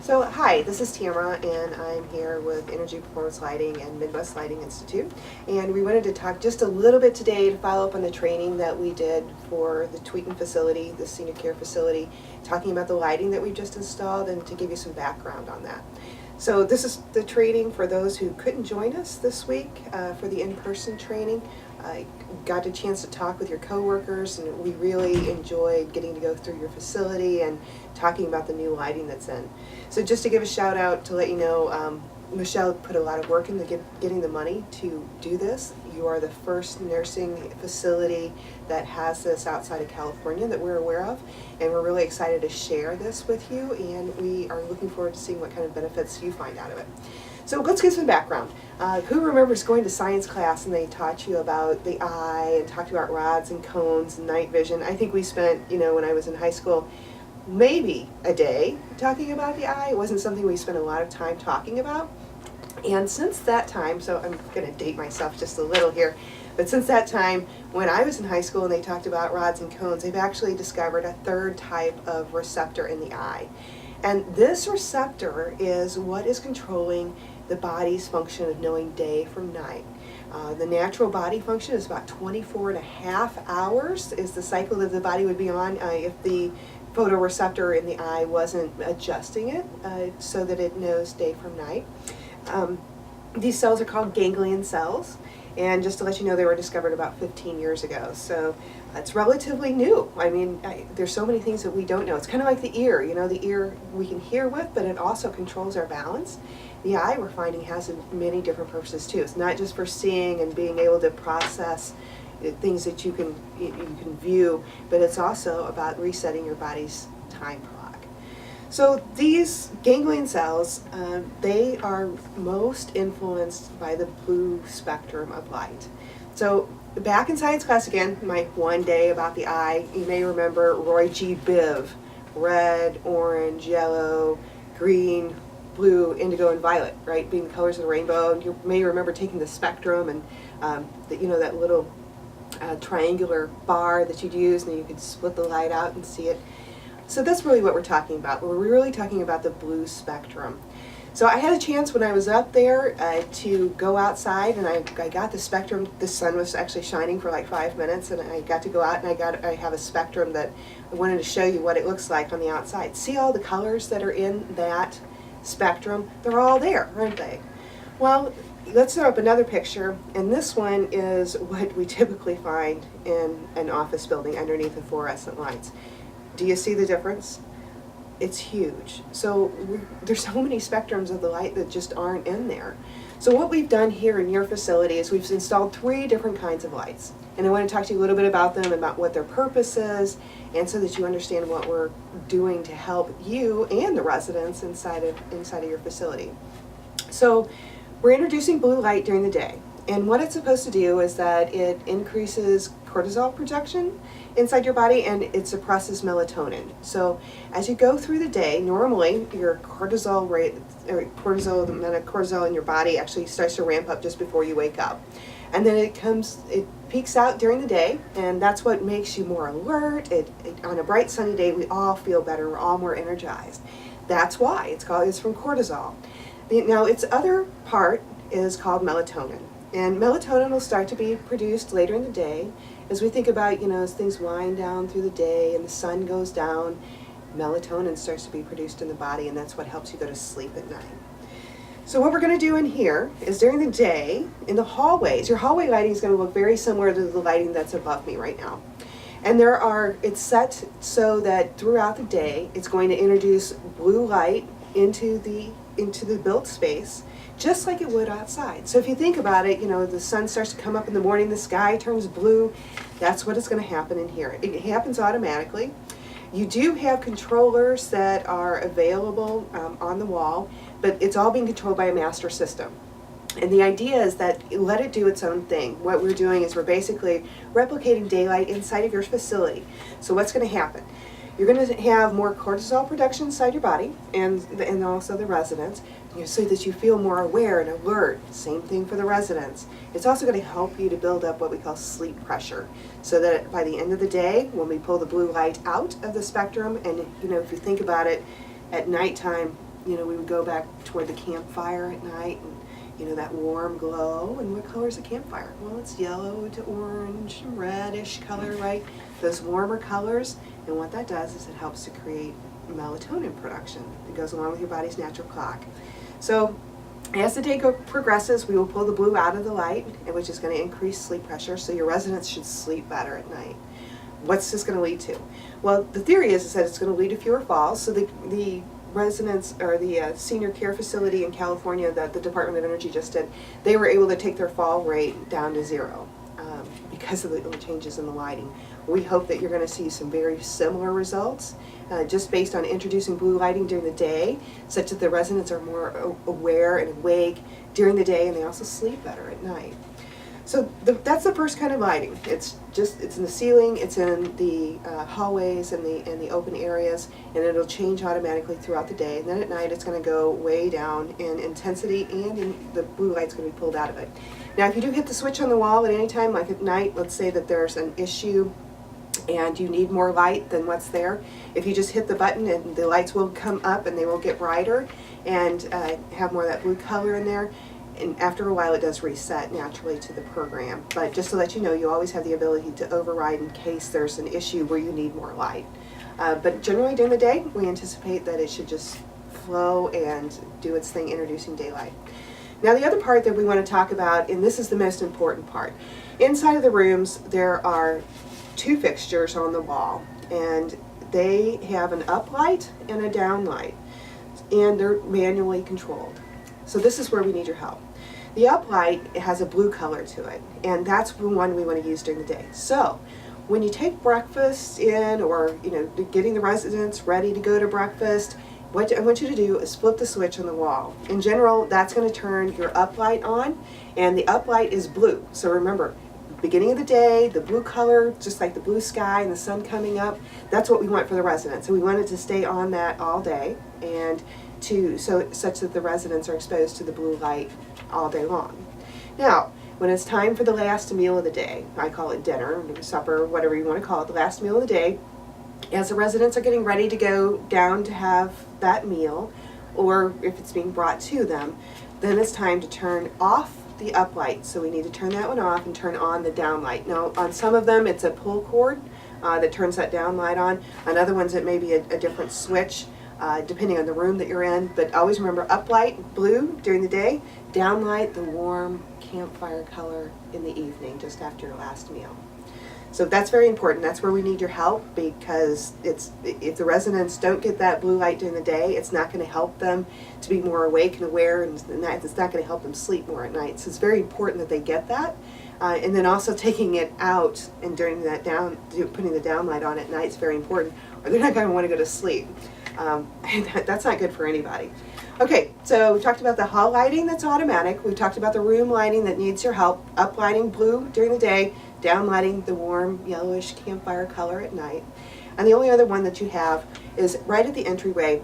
So hi, this is Tamara, and I'm here with Energy Performance Lighting and Midwest Lighting Institute. And we wanted to talk just a little bit today to follow up on the training that we did for the Tweeten facility, the senior care facility, talking about the lighting that we've just installed and to give you some background on that. So this is the training for those who couldn't join us this week for the in-person training. I got a chance to talk with your coworkers, and we really enjoyed getting to go through your facility and talking about the new lighting that's in. So just to give a shout out to let you know, Michelle put a lot of work into getting the money to do this. You are the first nursing facility that has this outside of California that we're aware of, and we're really excited to share this with you, and we are looking forward to seeing what kind of benefits you find out of it. So let's get some background. Who remembers going to science class and they taught you about the eye and talked about rods and cones and night vision? I think we spent, when I was in high school, maybe a day talking about the eye. It wasn't something we spent a lot of time talking about. And since that time, so I'm going to date myself just a little here, but since that time, when I was in high school and they talked about rods and cones, they've actually discovered a third type of receptor in the eye. And this receptor is what is controlling the body's function of knowing day from night. The natural body function is about 24 and a half hours is the cycle that the body would be on if the photoreceptor in the eye wasn't adjusting it so that it knows day from night. These cells are called ganglion cells, and just to let you know, they were discovered about 15 years ago. So it's relatively new. I mean, there's so many things that we don't know. It's kind of like the ear. The ear we can hear with, but it also controls our balance. The eye, we're finding, has many different purposes too. It's not just for seeing and being able to process things that you can view, but it's also about resetting your body's time clock. So these ganglion cells, they are most influenced by the blue spectrum of light. So back in science class again, my one day about the eye, you may remember Roy G. Biv, red, orange, yellow, green, blue, indigo, and violet, right, being the colors of the rainbow. And you may remember taking the spectrum and that little triangular bar that you'd use, and you could split the light out and see it. So that's really what we're talking about. We're really talking about the blue spectrum. So I had a chance when I was up there to go outside, and I got the spectrum. The sun was actually shining for like 5 minutes, and I got to go out, and I have a spectrum that I wanted to show you what it looks like on the outside. See all the colors that are in that spectrum? They're all there, aren't they? Well, let's throw up another picture, and this one is what we typically find in an office building underneath the fluorescent lights. Do you see the difference? It's huge. So there's so many spectrums of the light that just aren't in there. So what we've done here in your facility is we've installed 3 different kinds of lights. And I want to talk to you a little bit about them, about what their purpose is, and so that you understand what we're doing to help you and the residents inside of your facility. So we're introducing blue light during the day. And what it's supposed to do is that it increases cortisol production inside your body, and it suppresses melatonin. So as you go through the day, normally your cortisol rate, or cortisol, the amount of cortisol in your body actually starts to ramp up just before you wake up. And then it peaks out during the day, and that's what makes you more alert. On a bright sunny day, we all feel better, we're all more energized. That's why it's from cortisol. Now its other part is called melatonin. And melatonin will start to be produced later in the day. As we think about, as things wind down through the day and the sun goes down, melatonin starts to be produced in the body, and that's what helps you go to sleep at night. So what we're going to do in here is during the day, in the hallways, your hallway lighting is going to look very similar to the lighting that's above me right now. And it's set so that throughout the day, it's going to introduce blue light into the built space, just like it would outside. So if you think about it, the sun starts to come up in the morning, the sky turns blue. That's what is going to happen in here. It happens automatically. You do have controllers that are available on the wall, but it's all being controlled by a master system. And the idea is that let it do its own thing. What we're doing is we're basically replicating daylight inside of your facility. So what's going to happen? You're going to have more cortisol production inside your body and also the residents, so that you feel more aware and alert. Same thing for the residents. It's also going to help you to build up what we call sleep pressure, so that by the end of the day, when we pull the blue light out of the spectrum, and if you think about it, at nighttime, we would go back toward the campfire at night, and that warm glow. And what color is a campfire? Well, it's yellow to orange, reddish color, right? Those warmer colors. And what that does is it helps to create melatonin production. It goes along with your body's natural clock. So as the day progresses, we will pull the blue out of the light, which is going to increase sleep pressure, so your residents should sleep better at night. What's this going to lead to? Well, the theory is that it's going to lead to fewer falls. So the residents, or the senior care facility in California that the Department of Energy just did, they were able to take their fall rate down to 0 because of the changes in the lighting. We hope that you're going to see some very similar results just based on introducing blue lighting during the day, such that the residents are more aware and awake during the day, and they also sleep better at night. So that's the first kind of lighting. It's in the ceiling, it's in the hallways and the open areas, and it'll change automatically throughout the day. And then at night, it's going to go way down in intensity, and the blue light's going to be pulled out of it. Now, if you do hit the switch on the wall at any time, like at night, let's say that there's an issue and you need more light than what's there, if you just hit the button, and the lights will come up and they will get brighter and have more of that blue color in there. And after a while, it does reset naturally to the program. But just to let you know, you always have the ability to override in case there's an issue where you need more light. But generally during the day, we anticipate that it should just flow and do its thing, introducing daylight. Now, the other part that we want to talk about, and this is the most important part, inside of the rooms there are 2 fixtures on the wall, and they have an up light and a down light, and they're manually controlled. So this is where we need your help. The up light has a blue color to it, and that's the one we want to use during the day. So when you take breakfast in, or getting the residents ready to go to breakfast, what I want you to do is flip the switch on the wall. In general, that's going to turn your up light on, and the up light is blue. So remember, beginning of the day, the blue color, just like the blue sky and the sun coming up, that's what we want for the residents. So we want it to stay on that all day, and such that the residents are exposed to the blue light all day long. Now, when it's time for the last meal of the day, I call it dinner, supper, whatever you want to call it, the last meal of the day, as the residents are getting ready to go down to have that meal, or if it's being brought to them, then it's time to turn off the up light. So we need to turn that one off and turn on the down light. Now, on some of them, it's a pull cord that turns that down light on. On other ones, it may be a different switch, depending on the room that you're in. But always remember, up light, blue during the day, down light, the warm campfire color in the evening, just after your last meal. So that's very important. That's where we need your help, because if the residents don't get that blue light during the day, it's not going to help them to be more awake and aware, and it's not going to help them sleep more at night. So it's very important that they get that. And then also taking it out and putting the down light on at night is very important, or they're not going to want to go to sleep. And that's not good for anybody. Okay, so we talked about the hall lighting that's automatic. We talked about the room lighting that needs your help. Up lighting blue during the day, down lighting the warm yellowish campfire color at night. And the only other one that you have is right at the entryway.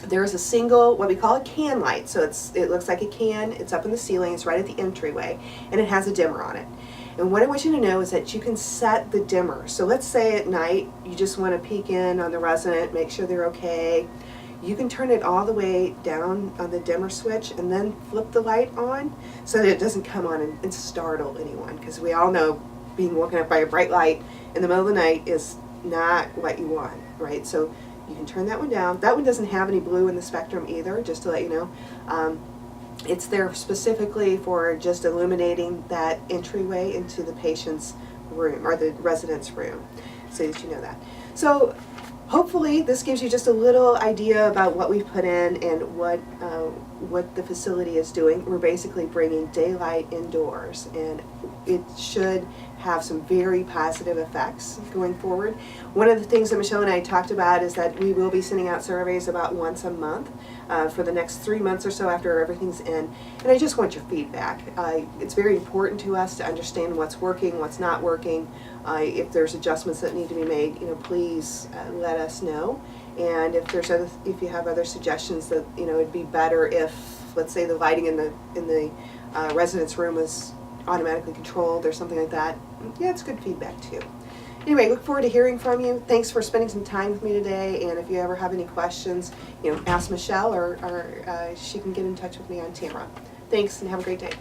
There's a single, what we call a can light. So it looks like a can, it's up in the ceiling, it's right at the entryway, and it has a dimmer on it. And what I want you to know is that you can set the dimmer. So let's say at night you just want to peek in on the resident, make sure they're okay. You can turn it all the way down on the dimmer switch and then flip the light on so that it doesn't come on and startle anyone, because we all know being woken up by a bright light in the middle of the night is not what you want, right? So you can turn that one down. That one doesn't have any blue in the spectrum either, just to let you know. It's there specifically for just illuminating that entryway into the patient's room, or the resident's room, so that you know that. So hopefully this gives you just a little idea about what we've put in and what the facility is doing. We're basically bringing daylight indoors, and it should have some very positive effects going forward. One of the things that Michelle and I talked about is that we will be sending out surveys about once a month for the next 3 months or so after everything's in, and I just want your feedback. It's very important to us to understand what's working, what's not working. If there's adjustments that need to be made, please let us know. And if you have other suggestions that it'd be better if, let's say, the lighting in the residence room was automatically controlled or something like that, yeah, it's good feedback too. Anyway, look forward to hearing from you. Thanks for spending some time with me today, and if you ever have any questions, ask Michelle, or she can get in touch with me on Tamara. Thanks, and have a great day.